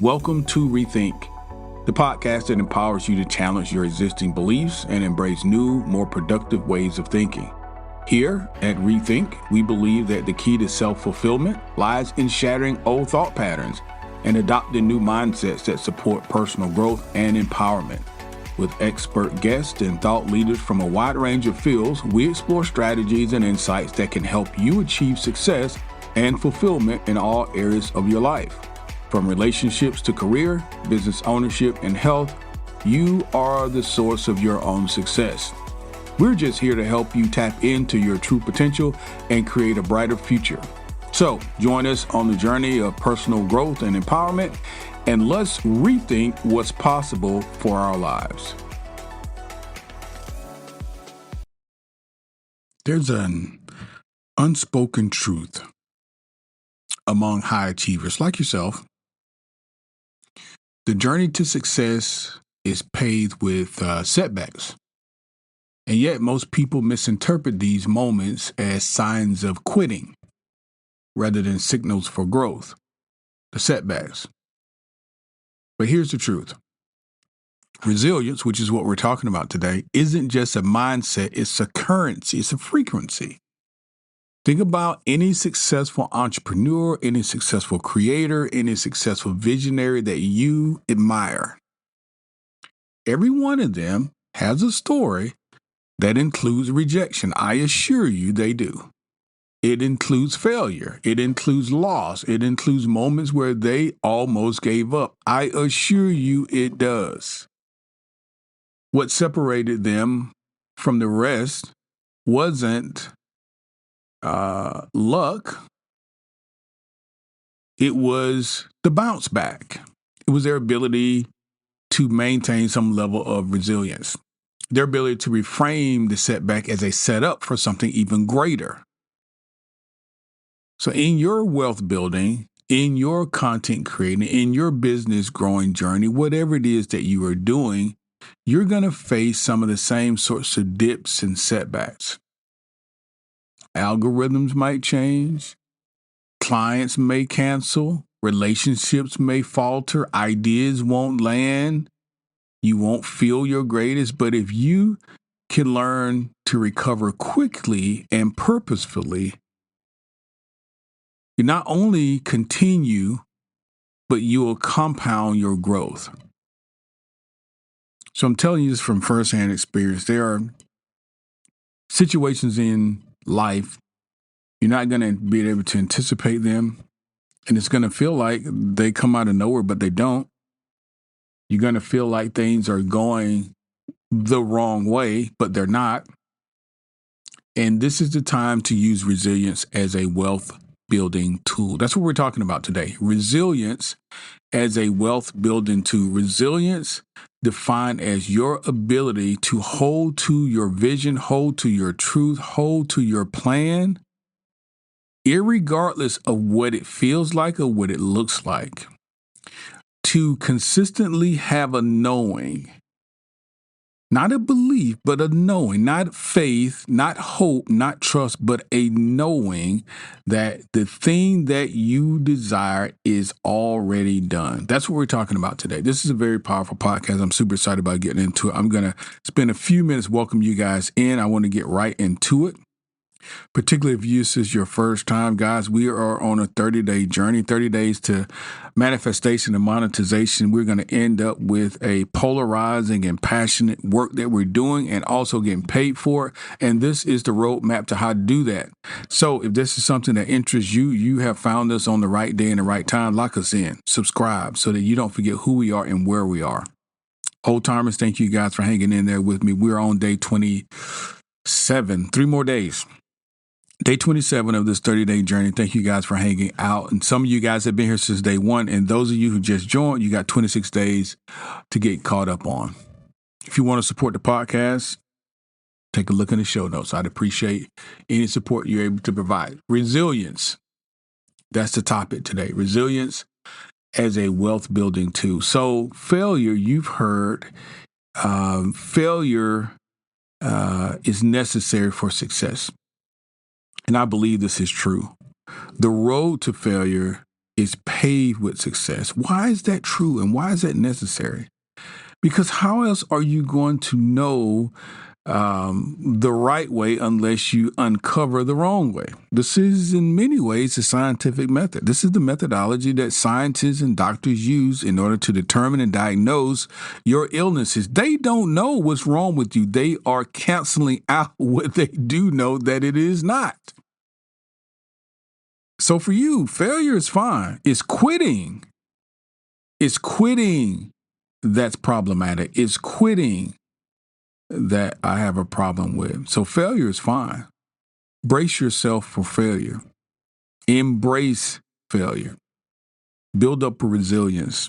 Welcome to Rethink, the podcast that empowers you to challenge your existing beliefs and embrace new, more productive ways of thinking. Here at Rethink, we believe that the key to self-fulfillment lies in shattering old thought patterns and adopting new mindsets that support personal growth and empowerment. With expert guests and thought leaders from a wide range of fields, we explore strategies and insights that can help you achieve success and fulfillment in all areas of your life. From relationships to career, business ownership, and health, you are the source of your own success. We're just here to help you tap into your true potential and create a brighter future. So join us on the journey of personal growth and empowerment, and let's rethink what's possible for our lives. There's an unspoken truth among high achievers like yourself. The journey to success is paved with setbacks. And yet most people misinterpret these moments as signs of quitting rather than signals for growth, the setbacks. But here's the truth. Resilience, which is what we're talking about today, isn't just a mindset, it's a currency, it's a frequency. Think about any successful entrepreneur, any successful creator, any successful visionary that you admire. Every one of them has a story that includes rejection. I assure you they do. It includes failure. It includes loss. It includes moments where they almost gave up. I assure you it does. What separated them from the rest wasn't luck. It was the bounce back. It was their ability to maintain some level of resilience, their ability to reframe the setback as a setup for something even greater. So in your wealth building, in your content creating, in your business growing journey, whatever it is that you are doing, you're going to face some of the same sorts of dips and setbacks. Algorithms might change, clients may cancel, relationships may falter, ideas won't land, you won't feel your greatest. But if you can learn to recover quickly and purposefully, you not only continue, but you will compound your growth. So I'm telling you this from firsthand experience. There are situations in life, you're not going to be able to anticipate them, and it's going to feel like they come out of nowhere, but they don't. You're going to feel like things are going the wrong way, but they're not. And this is the time to use resilience as a wealth building tool. That's what we're talking about today. Resilience as a wealth building tool. Resilience defined as your ability to hold to your vision, hold to your truth, hold to your plan, irregardless of what it feels like or what it looks like. To consistently have a knowing, not a belief, but a knowing, not faith, not hope, not trust, but a knowing that the thing that you desire is already done. That's what we're talking about today. This is a very powerful podcast. I'm super excited about getting into it. I'm going to spend a few minutes welcome you guys in. I want to get right into it. Particularly if this is your first time, guys, we are on a 30-day journey, 30 days to manifestation and monetization. We're going to end up with a polarizing and passionate work that we're doing and also getting paid for it. And this is the roadmap to how to do that. So if this is something that interests you, you have found us on the right day and the right time, lock us in, subscribe so that you don't forget who we are and where we are. Old timers, thank you guys for hanging in there with me. We're on day 27, 3 more days. Day 27 of this 30-day journey. Thank you guys for hanging out. And some of you guys have been here since day 1. And those of you who just joined, you got 26 days to get caught up on. If you want to support the podcast, take a look in the show notes. I'd appreciate any support you're able to provide. Resilience. That's the topic today. Resilience as a wealth building tool. So failure, you've heard, failure is necessary for success. And I believe this is true. The road to failure is paved with success. Why is that true and why is that necessary? Because how else are you going to know the right way unless you uncover the wrong way? This is in many ways the scientific method. This is the methodology that scientists and doctors use in order to determine and diagnose your illnesses. They don't know what's wrong with you. They are canceling out what they do know that it is not. So for you, failure is fine. It's quitting. It's quitting that's problematic. It's quitting that I have a problem with. So failure is fine. Brace yourself for failure. Embrace failure. Build up a resilience,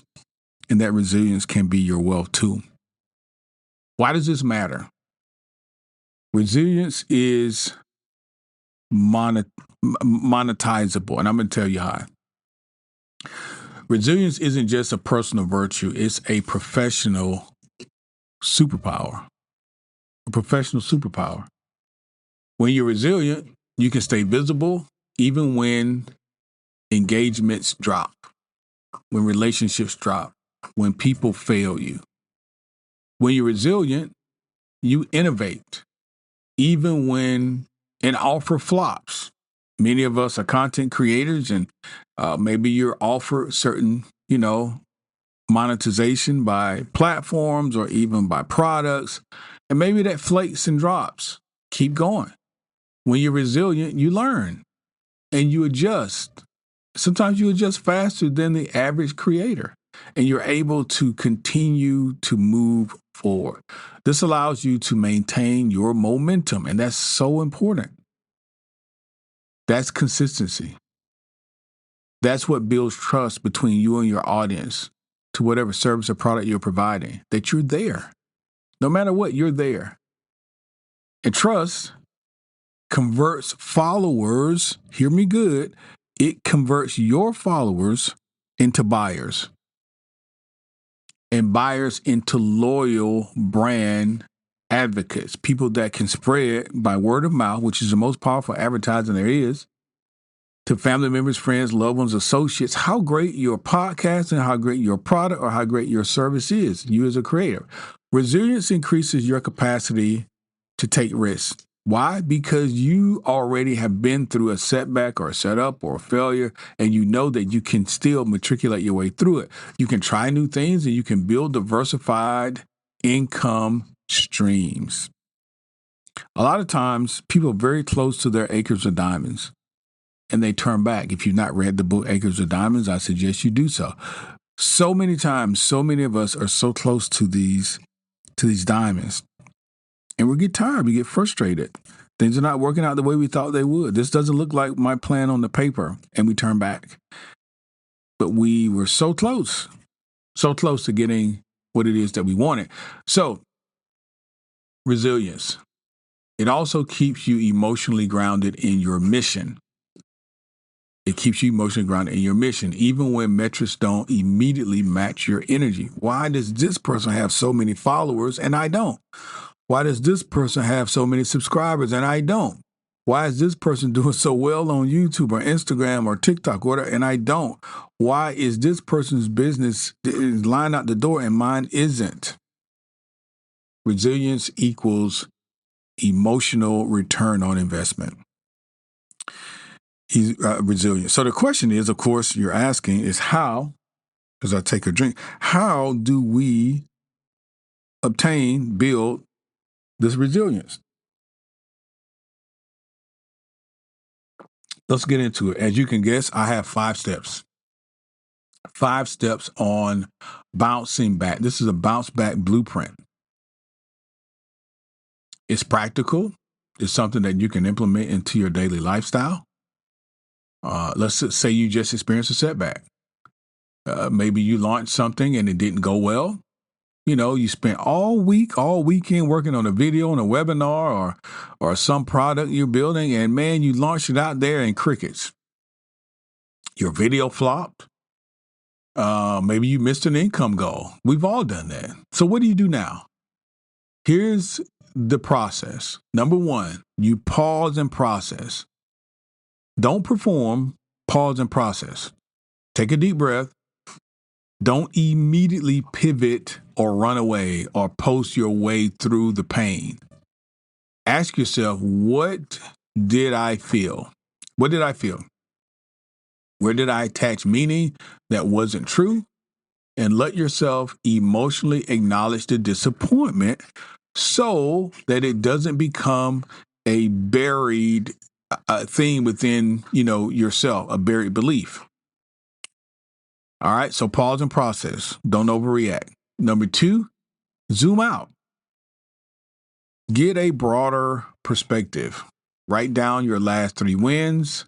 and that resilience can be your wealth too. Why does this matter? Resilience is monetizable, and I'm going to tell you how. Resilience isn't just a personal virtue, it's a professional superpower. A professional superpower. When you're resilient, you can stay visible even when engagements drop, when relationships drop, when people fail you. When you're resilient, you innovate even when an offer flops. Many of us are content creators, and maybe you're offered certain, monetization by platforms or even by products, and maybe that flakes and drops. Keep going. When you're resilient, you learn and you adjust. Sometimes you adjust faster than the average creator, and you're able to continue to move forward. This allows you to maintain your momentum, and that's so important. That's consistency. That's what builds trust between you and your audience to whatever service or product you're providing, that you're there. No matter what, you're there. And trust converts followers, hear me good, it converts your followers into buyers, and buyers into loyal brand advocates, people that can spread by word of mouth, which is the most powerful advertising there is, to family members, friends, loved ones, associates, how great your podcast and how great your product or how great your service is, you as a creator. Resilience increases your capacity to take risks. Why? Because you already have been through a setback or a setup or a failure, and you know that you can still matriculate your way through it. You can try new things and you can build diversified income streams. A lot of times, people are very close to their acres of diamonds, and they turn back. If you've not read the book Acres of Diamonds, I suggest you do so. So many times, so many of us are so close to these diamonds, and we get tired, we get frustrated. Things are not working out the way we thought they would. This doesn't look like my plan on the paper, and we turn back. But we were so close to getting what it is that we wanted. So, resilience. It also keeps you emotionally grounded in your mission. It keeps you emotionally grounded in your mission, even when metrics don't immediately match your energy. Why does this person have so many followers and I don't? Why does this person have so many subscribers and I don't? Why is this person doing so well on YouTube or Instagram or TikTok and I don't? Why is this person's business lined out the door and mine isn't? Resilience equals emotional return on investment. He's resilient. So the question is, of course, you're asking is how, as I take a drink, how do we build this resilience? Let's get into it. As you can guess, I have 5 steps. 5 steps on bouncing back. This is a bounce back blueprint. It's practical. It's something that you can implement into your daily lifestyle. Let's say you just experienced a setback. Maybe you launched something and it didn't go well. You spent all weekend working on a video, on a webinar, or some product you're building, and man, you launched it out there in crickets. Your video flopped. Maybe you missed an income goal. We've all done that. So what do you do now? Here's the process. Number 1, you pause and process. Don't perform, pause and process. Take a deep breath. Don't immediately pivot or run away or post your way through the pain. Ask yourself, what did I feel? What did I feel? Where did I attach meaning that wasn't true? And let yourself emotionally acknowledge the disappointment so that it doesn't become a buried thing within, yourself, a buried belief. All right, so pause and process. Don't overreact. Number 2, zoom out. Get a broader perspective. Write down your last 3 wins.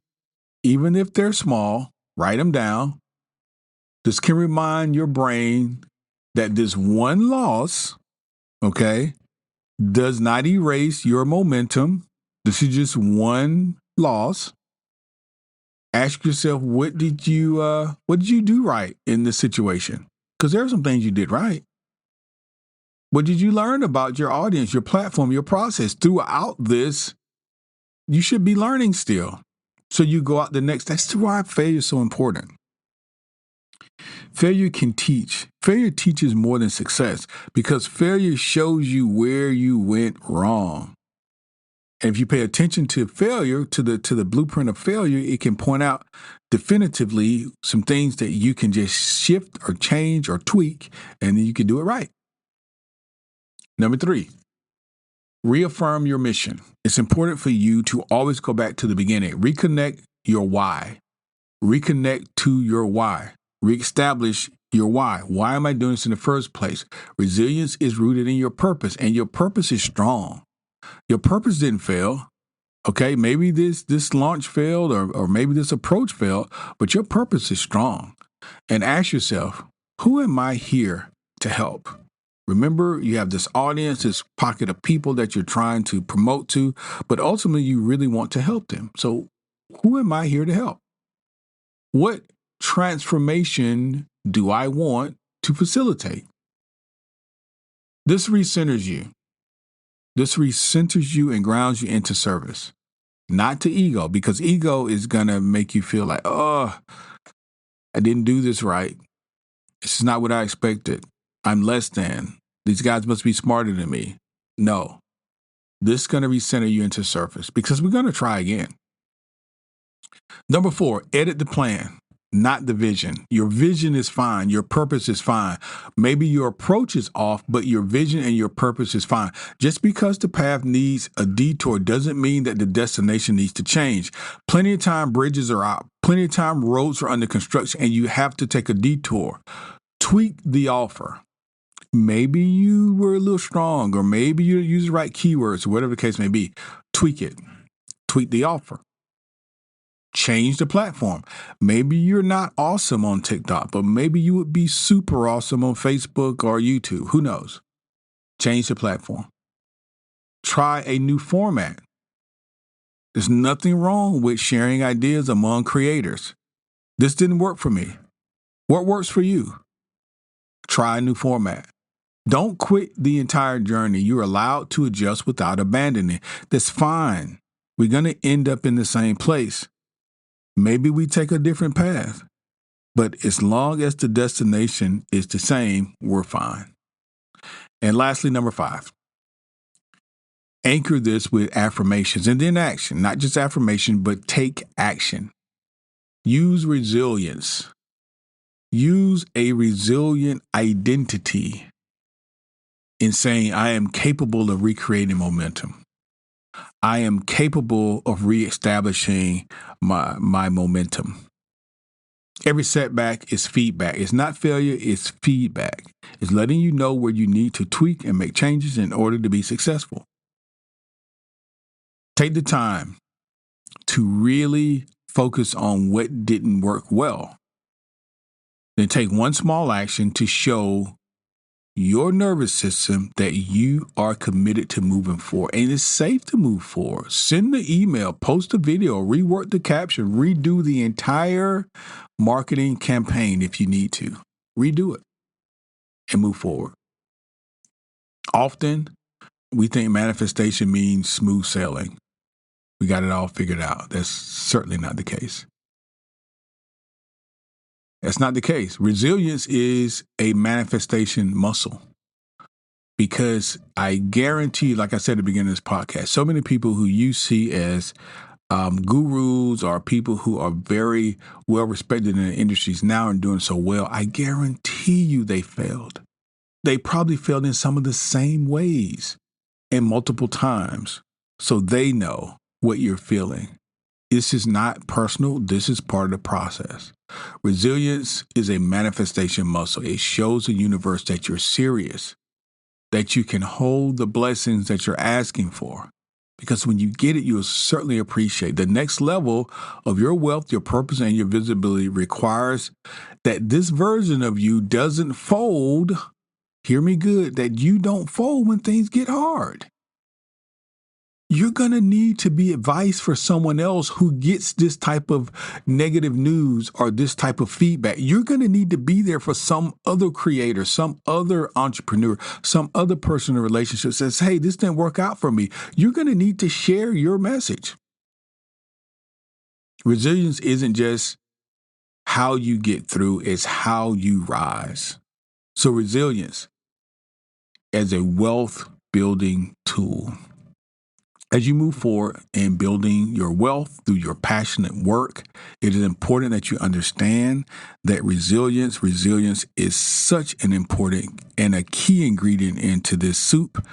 Even if they're small, write them down. This can remind your brain that this one loss, okay, does not erase your momentum. This is just one loss. Ask yourself, what did you do right in this situation? Because there are some things you did right. What did you learn about your audience, your platform, your process throughout this? You should be learning still. So you go out the next. That's why failure is so important. Failure can teach. Failure teaches more than success because failure shows you where you went wrong. And if you pay attention to failure, to the blueprint of failure, it can point out definitively some things that you can just shift or change or tweak, and then you can do it right. Number 3, reaffirm your mission. It's important for you to always go back to the beginning. Reconnect your why. Reconnect to your why. Reestablish your why. Why am I doing this in the first place? Resilience is rooted in your purpose, and your purpose is strong. Your purpose didn't fail. Okay, maybe this launch failed or maybe this approach failed, but your purpose is strong. And ask yourself, who am I here to help? Remember, you have this audience, this pocket of people that you're trying to promote to, but ultimately you really want to help them. So who am I here to help? What transformation do I want to facilitate? This recenters you. This recenters you and grounds you into service, not to ego, because ego is going to make you feel like, oh, I didn't do this right. This is not what I expected. I'm less than. These guys must be smarter than me. No, this is going to recenter you into service because we're going to try again. Number 4, edit the plan, not the vision. Your vision is fine. Your purpose is fine. Maybe your approach is off, but your vision and your purpose is fine. Just because the path needs a detour doesn't mean that the destination needs to change. Plenty of time bridges are out. Plenty of time roads are under construction and you have to take a detour. Tweak the offer. Maybe you were a little strong or maybe you use the right keywords or whatever the case may be. Tweak it. Tweak the offer. Change the platform. Maybe you're not awesome on TikTok, but maybe you would be super awesome on Facebook or YouTube. Who knows? Change the platform. Try a new format. There's nothing wrong with sharing ideas among creators. This didn't work for me. What works for you? Try a new format. Don't quit the entire journey. You're allowed to adjust without abandoning. That's fine. We're going to end up in the same place. Maybe we take a different path, but as long as the destination is the same, we're fine. And lastly, number 5, anchor this with affirmations and then action, not just affirmation, but take action. Use resilience. Use a resilient identity in saying, I am capable of recreating momentum. I am capable of reestablishing my momentum. Every setback is feedback. It's not failure, it's feedback. It's letting you know where you need to tweak and make changes in order to be successful. Take the time to really focus on what didn't work well. Then take one small action to show your nervous system that you are committed to moving forward. And it's safe to move forward. Send the email, post a video, rework the caption, redo the entire marketing campaign if you need to. Redo it and move forward. Often, we think manifestation means smooth sailing. We got it all figured out. That's certainly not the case. That's not the case. Resilience is a manifestation muscle. Because I guarantee, like I said at the beginning of this podcast, so many people who you see as gurus or people who are very well respected in the industries now and doing so well, I guarantee you they failed. They probably failed in some of the same ways and multiple times. So they know what you're feeling. This is not personal. This is part of the process. Resilience is a manifestation muscle. It shows the universe that you're serious, that you can hold the blessings that you're asking for. Because when you get it, you'll certainly appreciate. The next level of your wealth, your purpose, and your visibility requires that this version of you doesn't fold. Hear me good, that you don't fold when things get hard. You're going to need to be advice for someone else who gets this type of negative news or this type of feedback. You're going to need to be there for some other creator, some other entrepreneur, some other person in a relationship that says, hey, this didn't work out for me. You're going to need to share your message. Resilience isn't just how you get through, it's how you rise. So resilience as a wealth building tool. As you move forward in building your wealth through your passionate work, it is important that you understand that resilience is such an important and a key ingredient into this soup.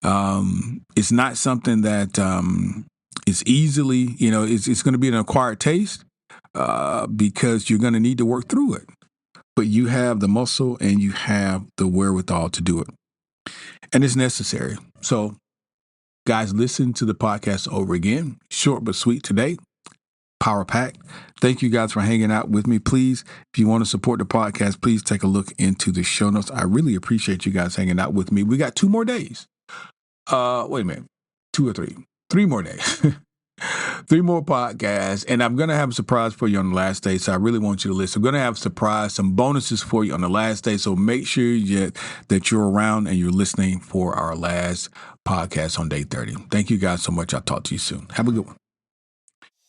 It's not something that is easily, it's going to be an acquired taste because you're going to need to work through it. But you have the muscle and you have the wherewithal to do it. And it's necessary. So, guys, listen to the podcast over again. Short but sweet today. Power packed. Thank you guys for hanging out with me. Please, if you want to support the podcast, please take a look into the show notes. I really appreciate you guys hanging out with me. We got 2 more days. Wait a minute. 2 or 3. 3 more days. 3 more podcasts. And I'm going to have a surprise for you on the last day. So I really want you to listen. I'm going to have a surprise, some bonuses for you on the last day. So make sure that you're around and you're listening for our last podcast on day 30. Thank you guys so much. I'll talk to you soon. Have a good one.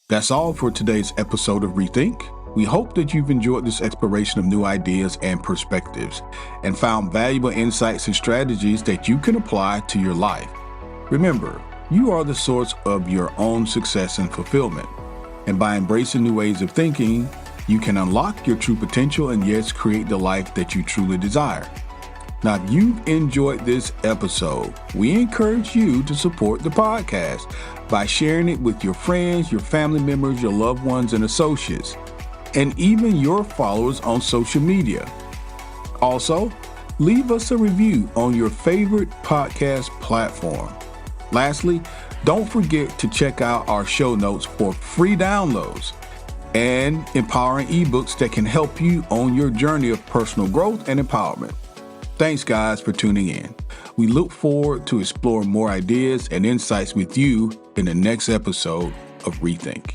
That's all for today's episode of Rethink. We hope that you've enjoyed this exploration of new ideas and perspectives and found valuable insights and strategies that you can apply to your life. Remember, you are the source of your own success and fulfillment. And by embracing new ways of thinking, you can unlock your true potential and yes, create the life that you truly desire. Now, if you've enjoyed this episode, we encourage you to support the podcast by sharing it with your friends, your family members, your loved ones, and associates, and even your followers on social media. Also, leave us a review on your favorite podcast platform. Lastly, don't forget to check out our show notes for free downloads and empowering ebooks that can help you on your journey of personal growth and empowerment. Thanks, guys, for tuning in. We look forward to exploring more ideas and insights with you in the next episode of Rethink.